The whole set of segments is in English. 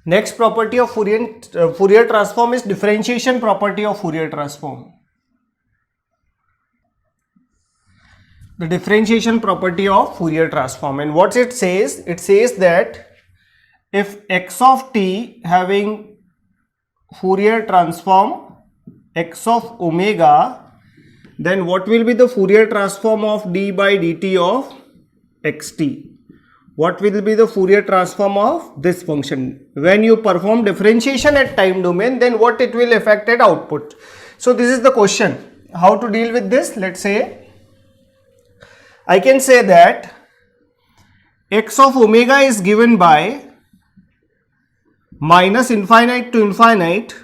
Next property of Fourier transform is differentiation property of Fourier transform. The differentiation property of Fourier transform, and what it says that if x of t having Fourier transform x of omega, then what will be the Fourier transform of d by dt of xt? What will be the Fourier transform of this function? When you perform differentiation at time domain, then what it will affect at output? So this is the question. How to deal with this? Let's say I can say that x of omega is given by minus infinite to infinite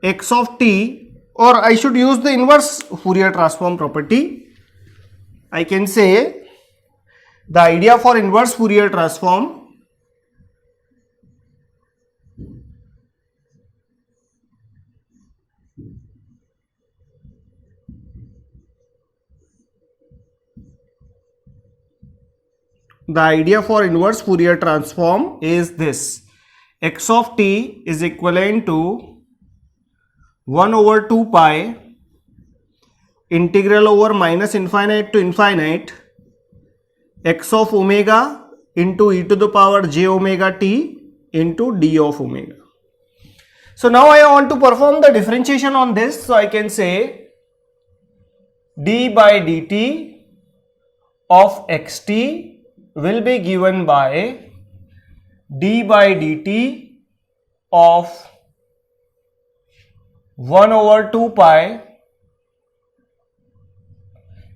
x of t, or I should use the inverse Fourier transform property. I can say the idea for inverse Fourier transform is this: x of t is equivalent to 1 over 2 pi integral over minus infinite to infinite x of omega into e to the power j omega t into d of omega. So now I want to perform the differentiation on this. So I can say d by dt of xt will be given by d by dt of 1 over 2 pi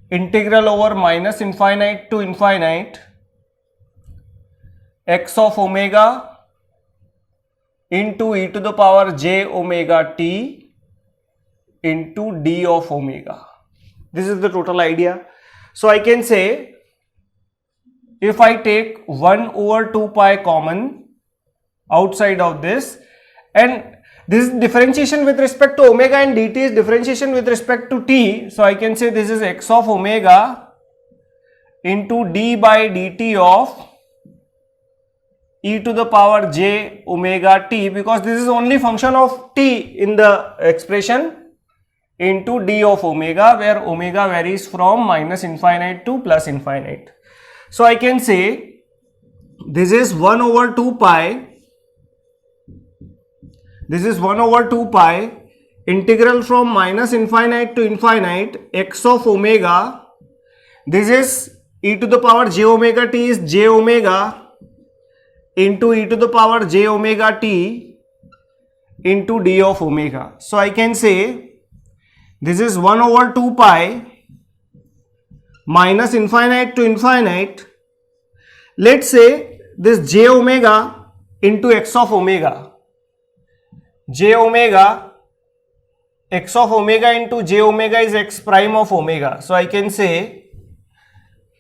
integral over minus infinite to infinite x of omega into e to the power j omega t into d of omega. This is the total idea. So I can say if I take 1 over 2 pi common outside of this, and this is differentiation with respect to omega and dt is differentiation with respect to t. So I can say this is x of omega into d by dt of e to the power j omega t, because this is only function of t in the expression, into d of omega, where omega varies from minus infinite to plus infinite. So I can say this is 1 over 2 pi. This is 1 over 2 pi integral from minus infinite to infinite x of omega. This is e to the power j omega t is j omega into e to the power j omega t into d of omega. So I can say this is 1 over 2 pi minus infinite to infinite. Let's say this j omega into x of omega. J omega, x of omega into j omega is x prime of omega. So I can say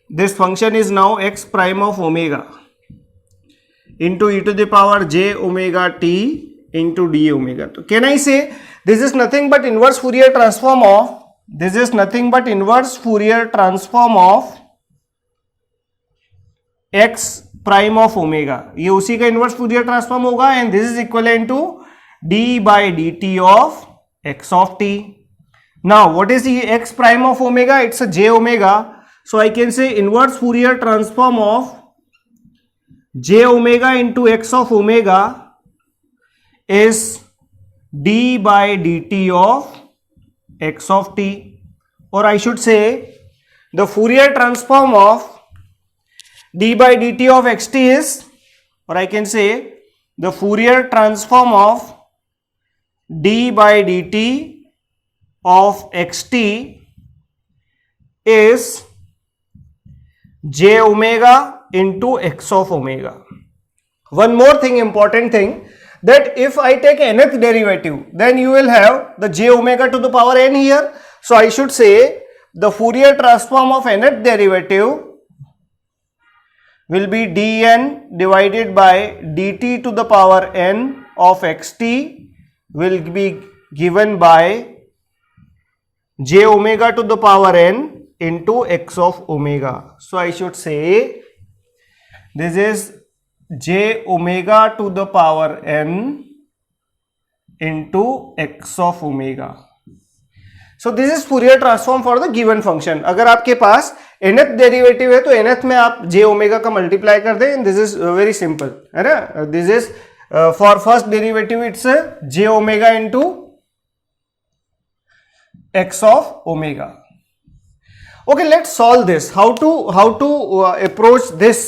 this function is now x prime of omega into e to the power j omega t into d omega. So can I say this is nothing but inverse Fourier transform of, this is nothing but inverse Fourier transform of x prime of omega. ये उसी का inverse Fourier transform होगा, and this is equivalent to d by dt of x of t. Now what is the x prime of omega? It's a j omega. So I can say inverse Fourier transform of j omega into x of omega is d by dt of x of t, or I should say the Fourier transform of d by dt of xt is, or I can say the Fourier transform of d by dt of xt is j omega into x of omega. One more thing, important thing, that if I take nth derivative, then you will have the j omega to the power n here. So I should say the Fourier transform of nth derivative will be dn divided by dt to the power n of xt will be given by j omega to the power n into x of omega. So I should say this is j omega to the power n into x of omega. So this is Fourier transform for the given function. अगर आपके पास nth derivative है तो nth में आप j omega का multiply कर दें. This is very simple है ना. This is for first derivative it's j omega into x of omega. Okay, let's solve this. How to approach this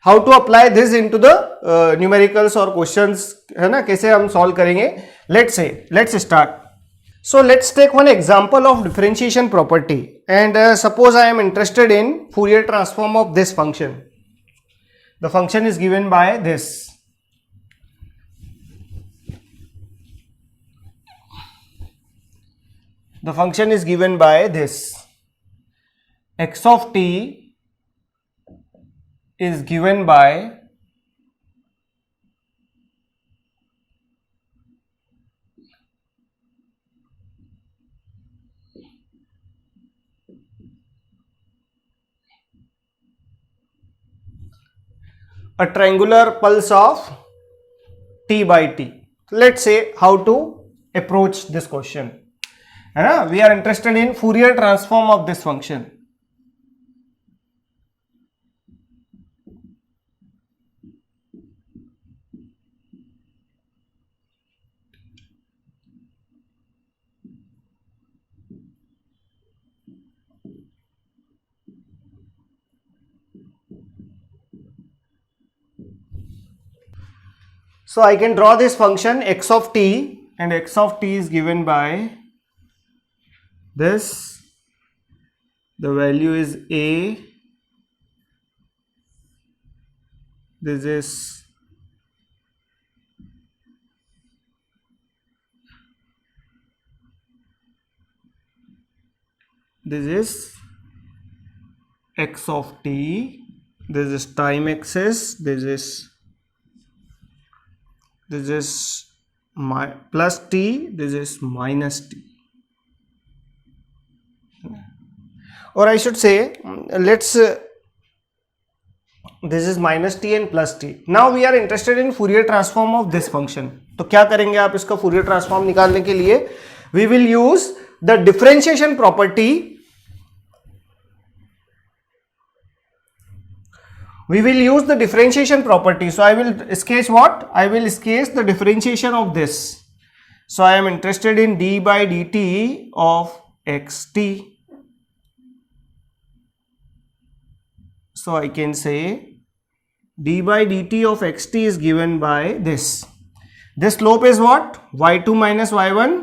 how to apply this into the numericals or questions है ना. कैसे हम solve करेंगे. Let's start. So let's take one example of differentiation property, and suppose I am interested in Fourier transform of this function. The function is given by this. The function is given by this. X of t is given by a triangular pulse of t by t. Let's say how to approach this question. We are interested in Fourier transform of this function. So I can draw this function x of t, and x of t is given by this. The value is a. This is x of t. This is time axis. This is my plus t. This is minus t. Or I should say, let's this is minus t and plus t. Now we are interested in Fourier transform of this function. तो क्या करेंगे आप इसका Fourier transform निकालने के लिए? We will use the differentiation property. We will use the differentiation property. So I will sketch what? I will sketch the differentiation of this. So I am interested in d by dt of xt. So I can say d by dt of xt is given by this. This slope is what? y2 minus y1.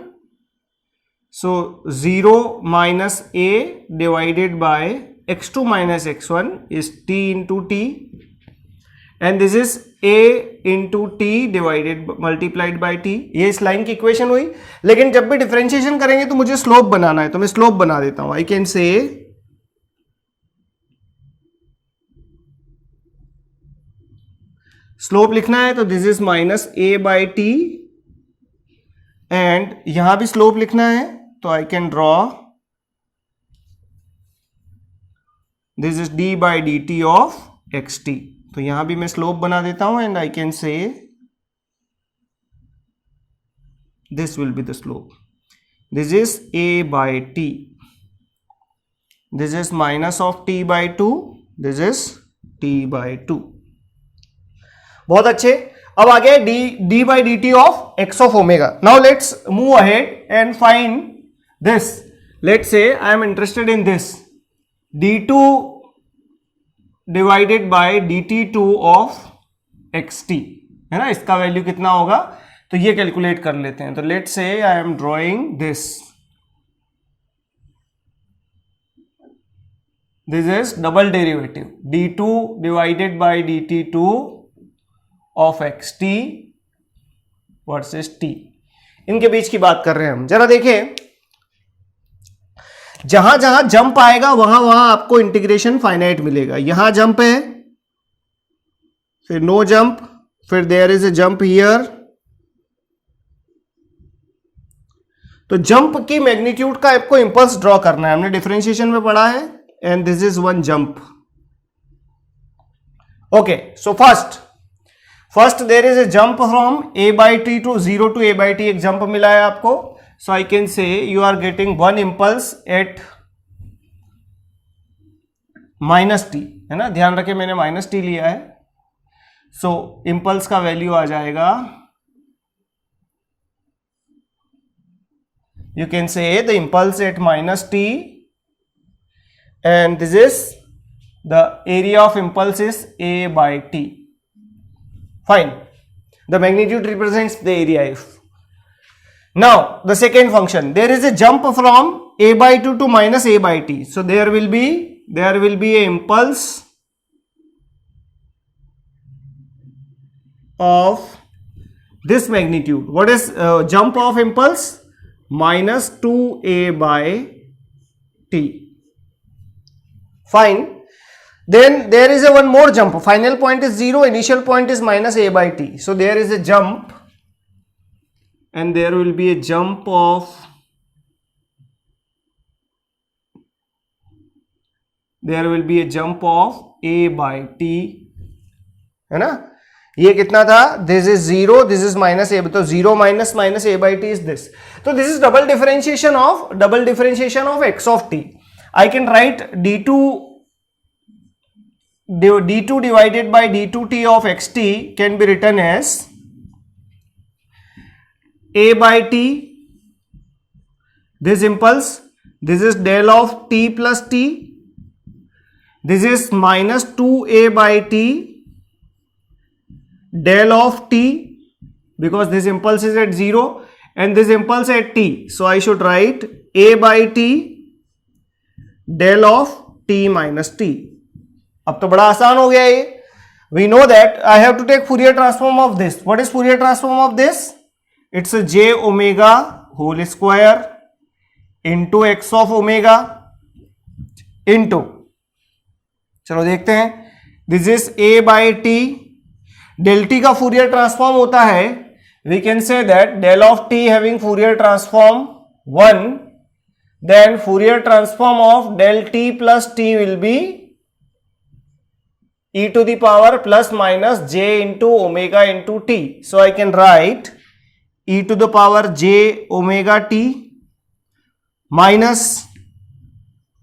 So 0 minus a divided by x2 minus x1 is t into t, and this is a into t divided multiplied by t. ये इस line की equation हुई. लेकिन जब भी differentiation करेंगे तो मुझे स्लोप बनाना है, तो मैं स्लोप बना देता हूं. आई कैन से स्लोप लिखना है तो this is minus A by T, and यहां भी स्लोप लिखना है तो I can draw this is D by D T of x T. तो यहां भी मैं स्लोप बना देता हूं, एंड आई कैन से this will be the slope. This is a by T. This is minus of T by two. This is T by two. बहुत अच्छे. अब आ गया D by D T of X of omega. Now let's move ahead and find this. Let's say I am interested in this d2 divided by dt2 of xt है ना. इसका value कितना होगा तो ये कैलकुलेट कर लेते हैं. तो let's say I am drawing this. This is double derivative d2 divided by dt2 of xt versus t. इनके बीच की बात कर रहे हैं हम. जरा देखें, जहां जहां जंप आएगा वहां वहां आपको इंटीग्रेशन फाइनाइट मिलेगा. यहां जंप है, फिर नो जंप, फिर there is a jump here. तो जंप की मैग्नीट्यूड का आपको इंपल्स ड्रॉ करना है. हमने डिफरेंशिएशन में पढ़ा है, and this is one jump. Okay, so first there is a jump from a by t to 0 to a by t, एक jump मिला है आपको. So I can say you are getting one impulse at minus T, है ना, ध्यान रखें मैंने minus T लिया है. सो इंपल्स का वैल्यू आ जाएगा, you can say the impulse at minus t, and this is the area of impulse is a by t. Fine, the magnitude represents the area. If now the second function, there is a jump from a by 2 to minus a by t, so there will be a impulse of this magnitude. What is jump of impulse? Minus 2a by t. Fine. Then there is a one more jump. Final point is 0, initial point is minus a by t. So there is a jump, and there will be a jump of a by t, है ना. ये कितना था? This is 0, this is minus A, तो 0 minus minus A by T is this. तो this is double differentiation of X of T. I can write d2 divided by d2t of xt can be written as a by t, this impulse, this is del of t plus t, this is minus 2a by t del of t, because this impulse is at 0 and this impulse at t. So I should write a by t del of t minus t. अब तो बड़ा आसान हो गया ये. We know that I have to take Fourier transform of this. What is Fourier transform of this? It's a j omega whole square into x of omega into, चलो देखते हैं, this is a by t. del t का Fourier transform होता है, we can say that del of t having Fourier transform 1, then Fourier transform of del t plus t will be e to the power plus minus j into omega into t. So I can write e to the power j omega t minus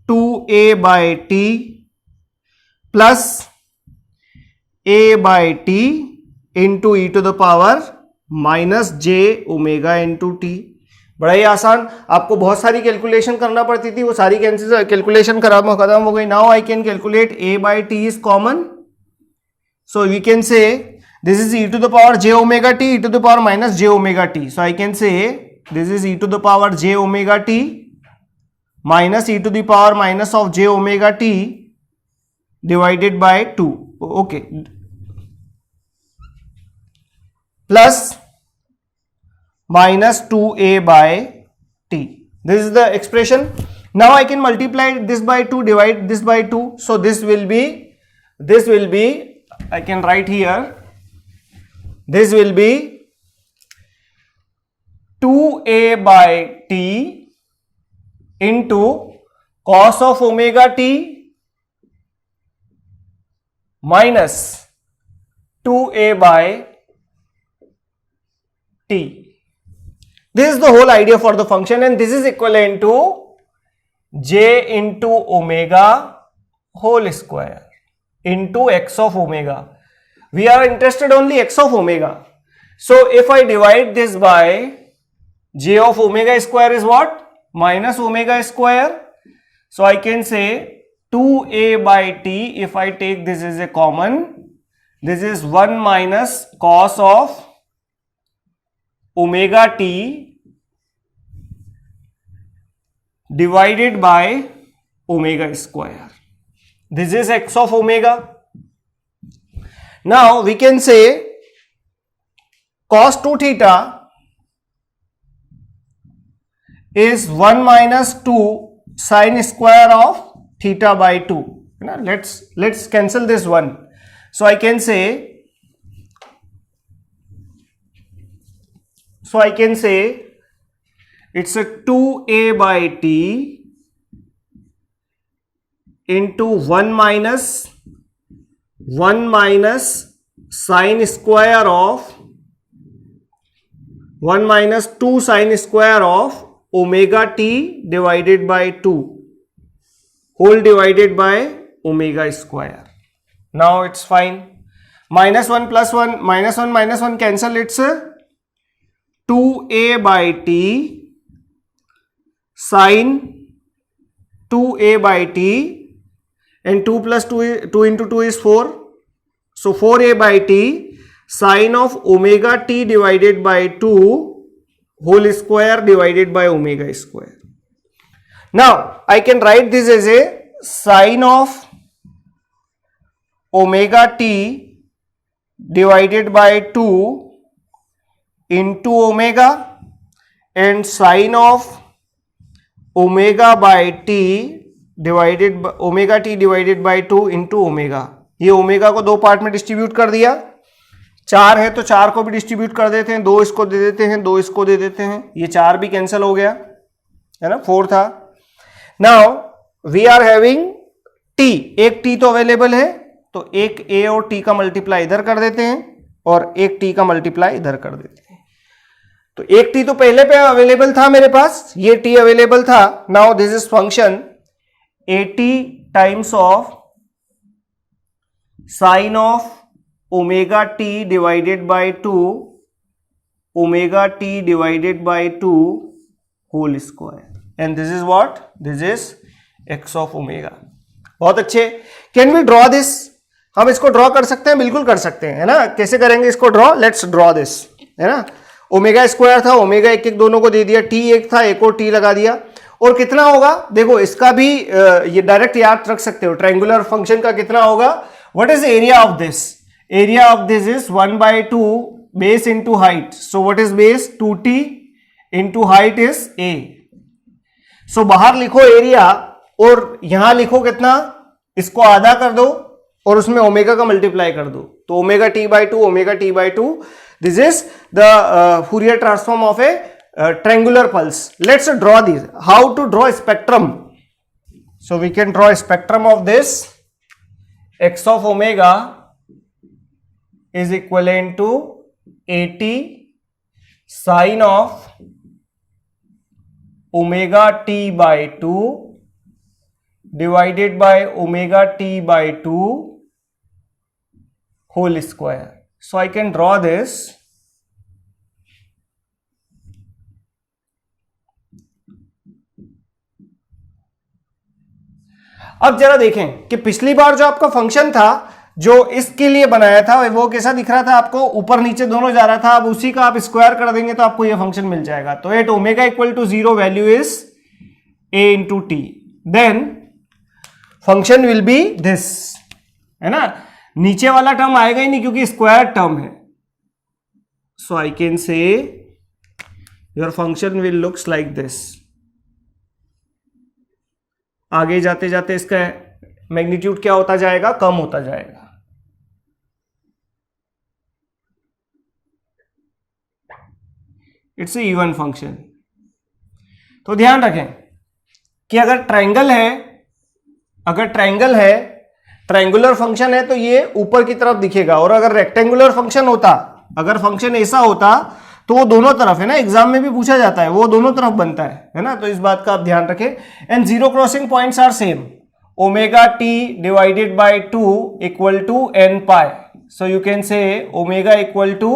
2a by t plus a by t into e to the power minus j omega into t. बड़ा ही आसान. आपको बहुत सारी calculation करना पड़ती थी, वो सारी कैलकुलेशन खत्म हो गई. Now I can calculate a by t is common. So we can say this is e to the power j omega t, e to the power minus j omega t. So I can say this is e to the power j omega t minus e to the power minus of j omega t divided by 2. Okay. Plus minus 2a by t. This is the expression. Now I can multiply this by 2, divide this by 2. So this will be, I can write here, this will be 2a by t into cos of omega t minus 2a by t. This is the whole idea for the function, and this is equivalent to j into omega whole square into x of omega. We are interested only x of omega. So if I divide this by j of omega square is what? Minus omega square. So I can say 2a by t, if I take this as a common, this is 1 minus cos of omega t divided by omega square. This is x of omega. Now we can say cos 2 theta is 1 minus 2 sin square of theta by 2. Let's cancel this one. So I can say it's a 2a by t into 1 minus 1 minus sine square of 1 minus 2 sine square of omega t divided by 2 whole divided by omega square. Now it's fine. -1 + 1 -1 cancel, it's 2a by t sin 2a by t, and 2 + 2 into 2 is 4, so 4a by t sin of omega t divided by 2 whole square divided by omega square. Now I can write this as a sin of omega t divided by 2 into omega and sin of omega by t divided by omega t divided by 2 into omega. ये omega को दो part में distribute कर दिया. 4 है तो 4 को भी डिस्ट्रीब्यूट कर देते हैं, 2 इसको दे देते हैं, 2 इसको दे देते हैं, ये 4 भी कैंसिल हो गया है ना, 4 था. Now we are having t, एक t तो अवेलेबल है, तो एक a और t का मल्टीप्लाई इधर कर देते हैं और एक t का मल्टीप्लाई इधर कर देते हैं. तो एक t तो पहले पे अवेलेबल था मेरे पास, ये t अवेलेबल था. Now this is function at times of sine of omega t divided by 2 omega t divided by 2 whole square, and this is what, this is x of omega. बहुत अच्छे. Can we draw this? हम इसको draw कर सकते हैं, बिल्कुल कर सकते हैं, है ना. कैसे करेंगे इसको ड्रॉ? लेट्स ड्रॉ दिस, है ना. ओमेगा स्क्वायर था, ओमेगा एक एक दोनों को दे दिया, टी एक था, एक और टी लगा दिया. और कितना होगा देखो, इसका भी ये डायरेक्ट याद रख सकते हो. ट्रायंगुलर फंक्शन का कितना होगा? What is area of this? Area of this is 1/2 base into height. So what is base? 2t into height is a. सो बाहर लिखो एरिया और यहां लिखो कितना, इसको आधा कर दो और उसमें ओमेगा का मल्टीप्लाई कर दो, तो omega t by 2 omega t by 2. This is the Fourier transform of a triangular pulse. Let's draw this. How to draw spectrum? So we can draw spectrum of this. x of omega is equivalent to at sin of omega t by 2 divided by omega t by 2 whole square. So I can draw this. अब जरा देखें कि पिछली बार जो आपका function था जो इसके लिए बनाया था वो कैसा दिख रहा था आपको, ऊपर नीचे दोनों जा रहा था. अब उसी का आप स्क्वायर कर देंगे तो आपको ये फंक्शन मिल जाएगा. तो at omega equal to 0 value is a into t, then function will be this, है ना. नीचे वाला टर्म आएगा ही नहीं क्योंकि स्क्वायर टर्म है. So I can say your function will looks like this. आगे जाते जाते इसका मैग्नीट्यूड क्या होता जाएगा? कम होता जाएगा. It's a even function. तो ध्यान रखें कि अगर ट्रायंगल है, ट्रायंगुलर फंक्शन है तो ये ऊपर की तरफ दिखेगा. और अगर रेक्टेंगुलर फंक्शन होता, अगर फंक्शन ऐसा होता तो वो दोनों तरफ, है ना, एग्जाम में भी पूछा जाता है, वो दोनों तरफ बनता है ना. तो इस बात का आप ध्यान रखें. And zero crossing points are same. Omega t divided by 2 equal to n pi. So you can say omega equal to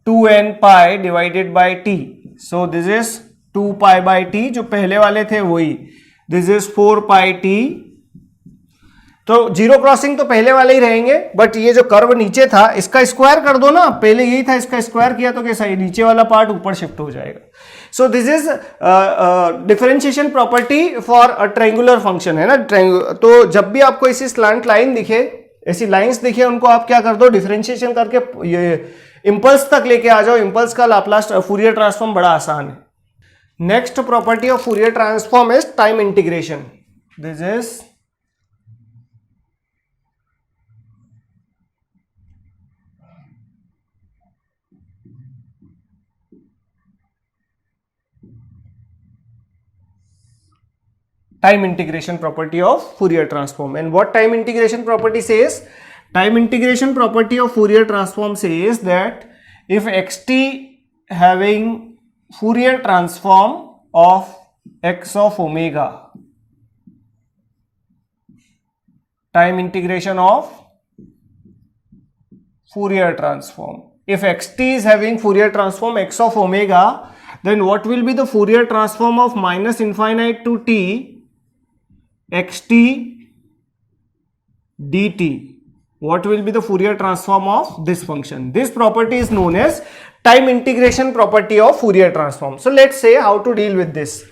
2n pi divided by t. So this is 2 pi by t, जो पहले वाले थे वही. This is 4 pi t. तो zero crossing तो पहले वाले ही रहेंगे, बट ये जो कर्व नीचे था इसका स्क्वायर कर दो ना. पहले यही था, इसका स्क्वायर किया तो कैसा, ये नीचे वाला पार्ट ऊपर शिफ्ट हो जाएगा. सो this is differentiation property for a triangular function, है ना. तो जब भी आपको ऐसी स्लैंट लाइन दिखे, ऐसी लाइंस दिखे, उनको आप क्या कर दो, डिफरेंशिएशन करके ये इंपल्स तक लेके आ जाओ. इंपल्स का लाप्लास फूरियर ट्रांसफॉर्म बड़ा आसान है. Next property of Fourier transform is time integration. This is time integration property of Fourier transform. And what time integration property says? Time integration property of Fourier transform says that if xt having Fourier transform of x of omega, time integration of Fourier transform. If xt is having Fourier transform x of omega, then what will be the Fourier transform of minus infinite to t xt dt? What will be the Fourier transform of this function? This property is known as time integration property of Fourier transform. So let's say how to deal with this.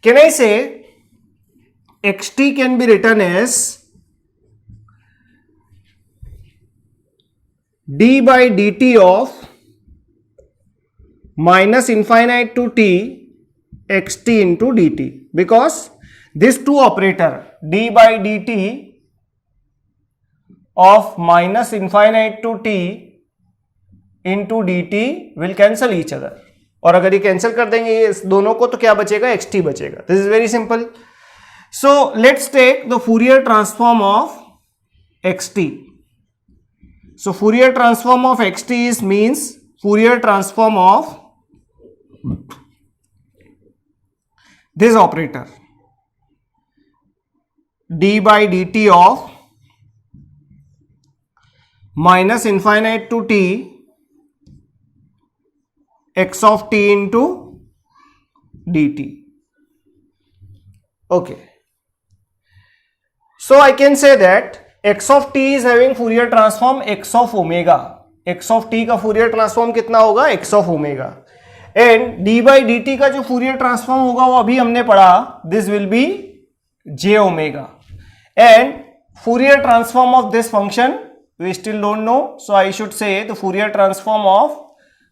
Can I say xt can be written as d by dt of minus infinite to t xt into dt, because this two operator d by dt of minus infinite to t into dt will cancel each other, और अगर ये cancel कर देंगे इस दोनों को तो क्या बचेगा, xt बचेगा. This is very simple. So let's take the Fourier transform of xt. So Fourier transform of xt is means Fourier transform of this operator d by dt of minus infinite to t x of t into dt. Okay. So I can say that x of t is having Fourier transform x of omega. x of t का Fourier transform कितना होगा, x of omega. And d by dt का जो Fourier transform होगा वो अभी हमने पढ़ा, this will be j omega. And Fourier transform of this function we still don't know, so I should say the Fourier transform of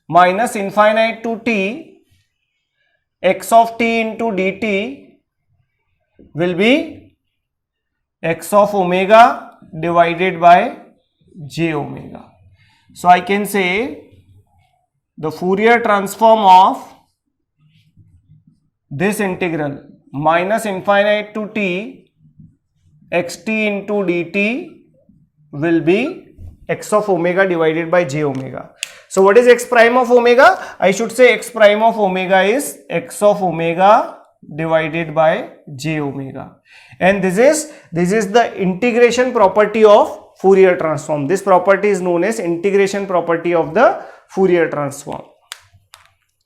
minus infinite to t x of t into dt will be x of omega divided by j omega. So I can say the Fourier transform of this integral minus infinite to t xt into dt will be x of omega divided by j omega. So what is x prime of omega? I should say x prime of omega is x of omega divided by j omega. And this is the integration property of Fourier transform. This property is known as integration property of the Fourier transform.